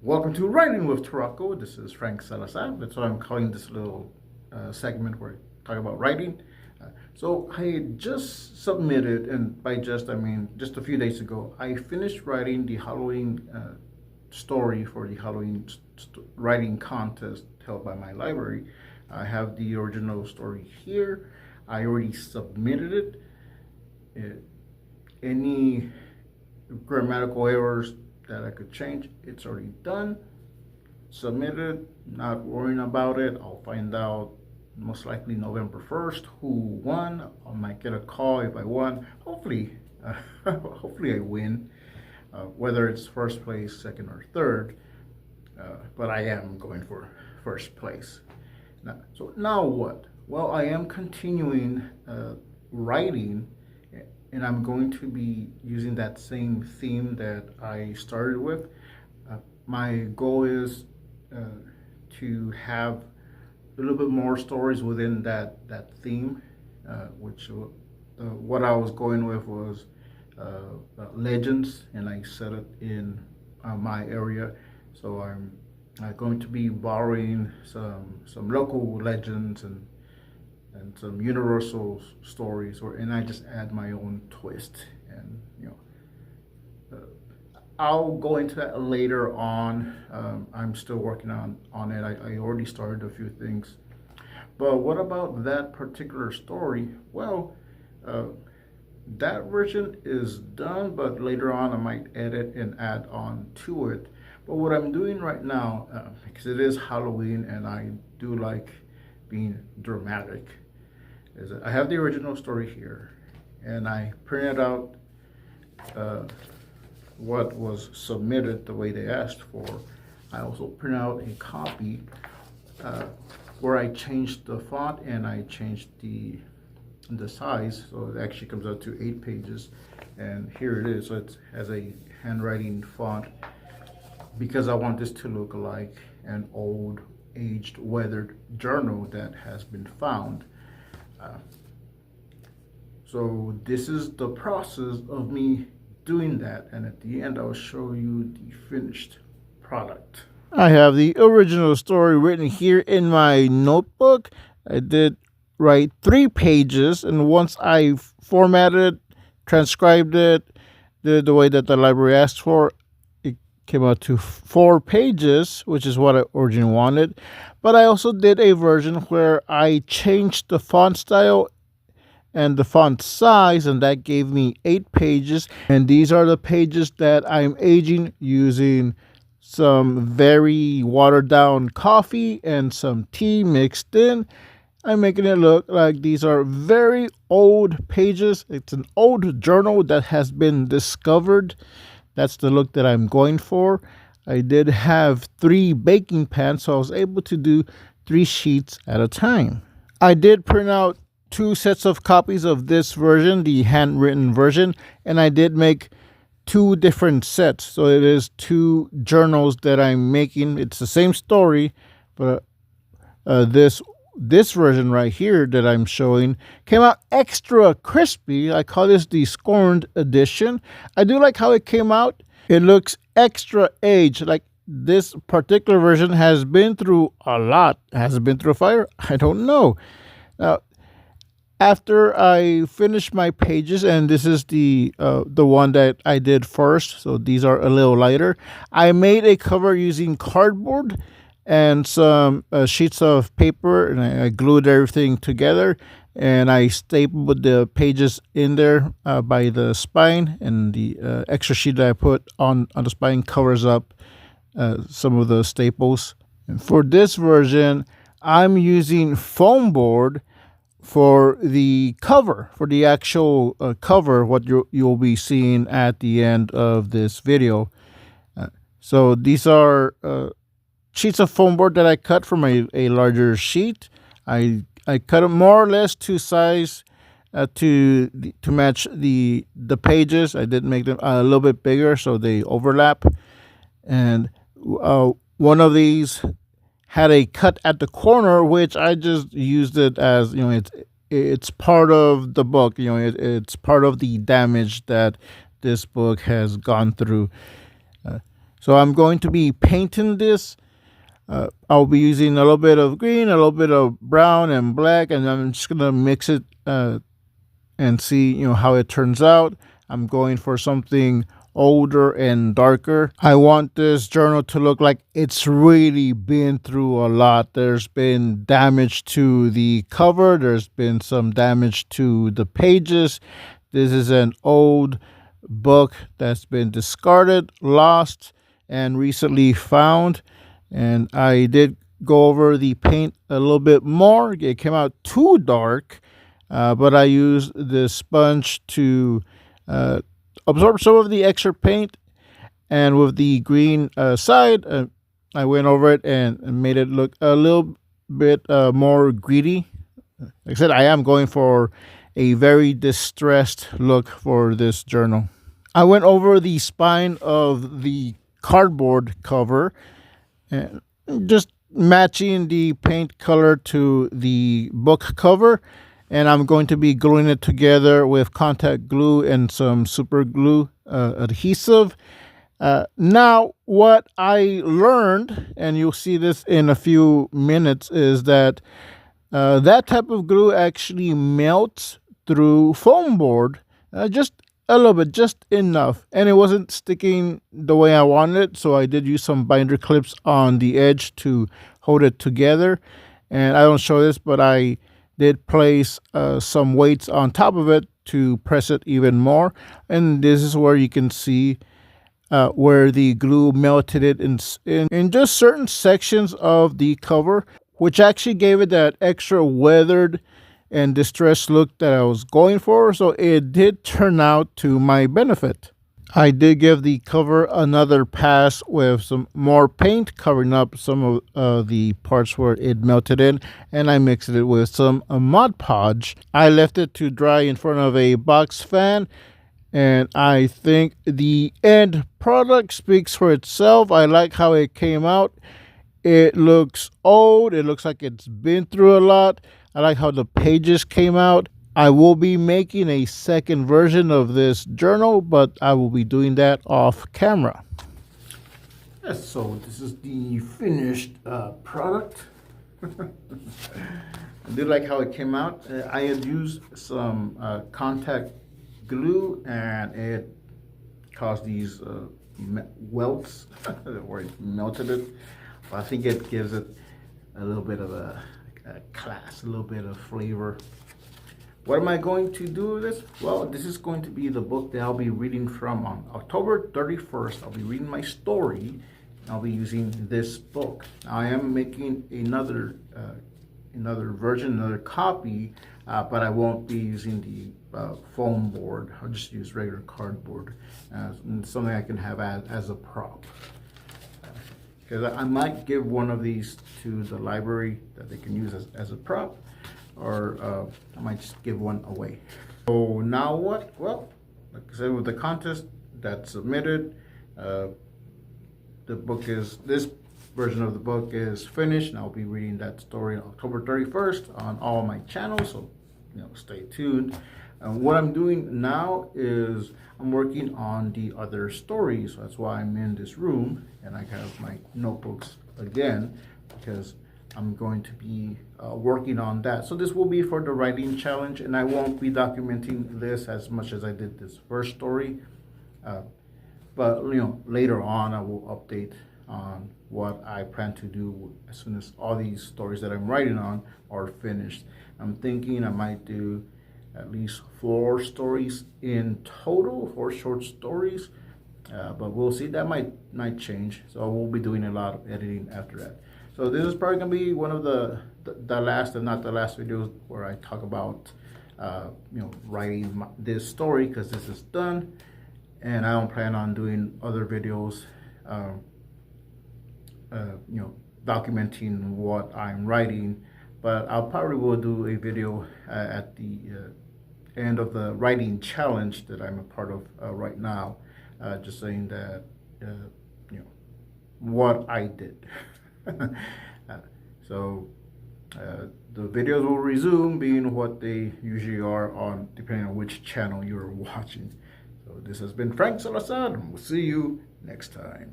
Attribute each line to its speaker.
Speaker 1: Welcome to Writing with Taraco. This is Frank Salazar. That's why I'm calling this little segment where I talk about writing. So I just submitted, and by just I mean just a few days ago, I finished writing the Halloween story for the Halloween writing contest held by my library. I have the original story here. I already submitted it. Any grammatical errors that I could change, it's already done, submitted, not worrying about it. I'll find out most likely November 1st who won. I might get a call if I won. Hopefully, hopefully I win, whether it's first place, second, or third. But I am going for first place. Now what? Well, I am continuing writing, and I'm going to be using that same theme that I started with. My goal is to have a little bit more stories within that theme, which what I was going with was legends, and I set it in my area. So I'm going to be borrowing some local legends and some universal stories, and I just add my own twist. And I'll go into that later on. I'm still working on it. I already started a few things, but what about that particular story? Well, that version is done, but later on I might edit and add on to it. But what I'm doing right now, because it is Halloween and I do like being dramatic, is that I have the original story here, and I printed out what was submitted the way they asked for. I also print out a copy where I changed the font and I changed the size, so it actually comes out to 8 pages, and here it is. So it has a handwriting font because I want this to look like an old, aged, weathered journal that has been found. So this is the process of me doing that, and at the end I'll show you the finished product. I have the original story written here in my notebook. I did write 3 pages, and once I formatted, transcribed it, did the way that the library asked for, it came out to 4 pages, which is what I originally wanted. But I also did a version where I changed the font style and the font size, and that gave me 8 pages. And these are the pages that I'm aging using some very watered down coffee and some tea mixed in. I'm making it look like these are very old pages. It's an old journal that has been discovered. That's the look that I'm going for. I did have 3 baking pans, so I was able to do 3 sheets at a time. I did print out 2 sets of copies of this version, the handwritten version, and I did make 2 different sets. So it is 2 journals that I'm making. It's the same story, but this version right here that I'm showing came out extra crispy. I call this the Scorned edition. I do like how it came out. It looks extra aged. Like this particular version has been through a lot. Has it been through a fire? I don't know. Now, after I finish my pages, and this is the one that I did first, so these are a little lighter. I made a cover using cardboard and some sheets of paper, and I glued everything together, and I stapled the pages in there by the spine, and the extra sheet that I put on the spine covers up some of the staples. And for this version, I'm using foam board for the cover, for the actual cover, what you'll be seeing at the end of this video. So these are sheets of foam board that I cut from a larger sheet. I cut them more or less to size to match the pages. I did make them a little bit bigger so they overlap. And one of these had a cut at the corner, which I just used it as, it's part of the book. It's part of the damage that this book has gone through. So I'm going to be painting this. I'll be using a little bit of green, a little bit of brown and black, and I'm just gonna mix it and see how it turns out. I'm going for something older and darker. I want this journal to look like it's really been through a lot. There's been damage to the cover, there's been some damage to the pages. This is an old book that's been discarded, lost, and recently found. And I did go over the paint a little bit more. It came out too dark, but I used the sponge to absorb some of the extra paint. And with the green side, I went over it and made it look a little bit more greedy. Like I said, I am going for a very distressed look for this journal. I went over the spine of the cardboard cover and just matching the paint color to the book cover, and I'm going to be gluing it together with contact glue and some super glue adhesive. Now, what I learned, and you'll see this in a few minutes, is that that type of glue actually melts through foam board, just a little bit, just enough, and it wasn't sticking the way I wanted it. So I did use some binder clips on the edge to hold it together. And I don't show this, but I did place some weights on top of it to press it even more. And this is where you can see where the glue melted it in just certain sections of the cover, which actually gave it that extra weathered and distressed look that I was going for. So it did turn out to my benefit. I did give the cover another pass with some more paint, covering up some of the parts where it melted in, and I mixed it with some Mod Podge. I left it to dry in front of a box fan, and I think the end product speaks for itself. I like how it came out. It looks old. It looks like it's been through a lot. I like how the pages came out. I will be making a second version of this journal, but I will be doing that off camera. Yes, so this is the finished product. I did like how it came out. I had used some contact glue, and it caused these welts where it melted it. But I think it gives it a little bit of a class, a little bit of flavor. What am I going to do with this? Well, this is going to be the book that I'll be reading from on October 31st. I'll be reading my story. I'll be using this book. I am making another version, another copy, but I won't be using the foam board. I'll just use regular cardboard, something I can have as a prop. Because I might give one of these to the library that they can use as a prop, or I might just give one away. So now what? Well, like I said, with the contest that's submitted, this version of the book is finished, and I'll be reading that story on October 31st on all my channels, so stay tuned. What I'm doing now is I'm working on the other stories. So that's why I'm in this room, and I have my notebooks again, because I'm going to be working on that. So this will be for the writing challenge, and I won't be documenting this as much as I did this first story. But later on, I will update on what I plan to do as soon as all these stories that I'm writing on are finished. I'm thinking I might do at least 4 stories in total, 4 short stories, but we'll see. That might change, so I will be doing a lot of editing after that. So this is probably gonna be one of the last, and not the last, videos where I talk about writing this story, because this is done, and I don't plan on doing other videos documenting what I'm writing. But I'll probably will do a video at the end of the writing challenge that I'm a part of right now, just saying that what I did. So the videos will resume being what they usually are, on depending on which channel you're watching. So this has been Frank Salazar, and we'll see you next time.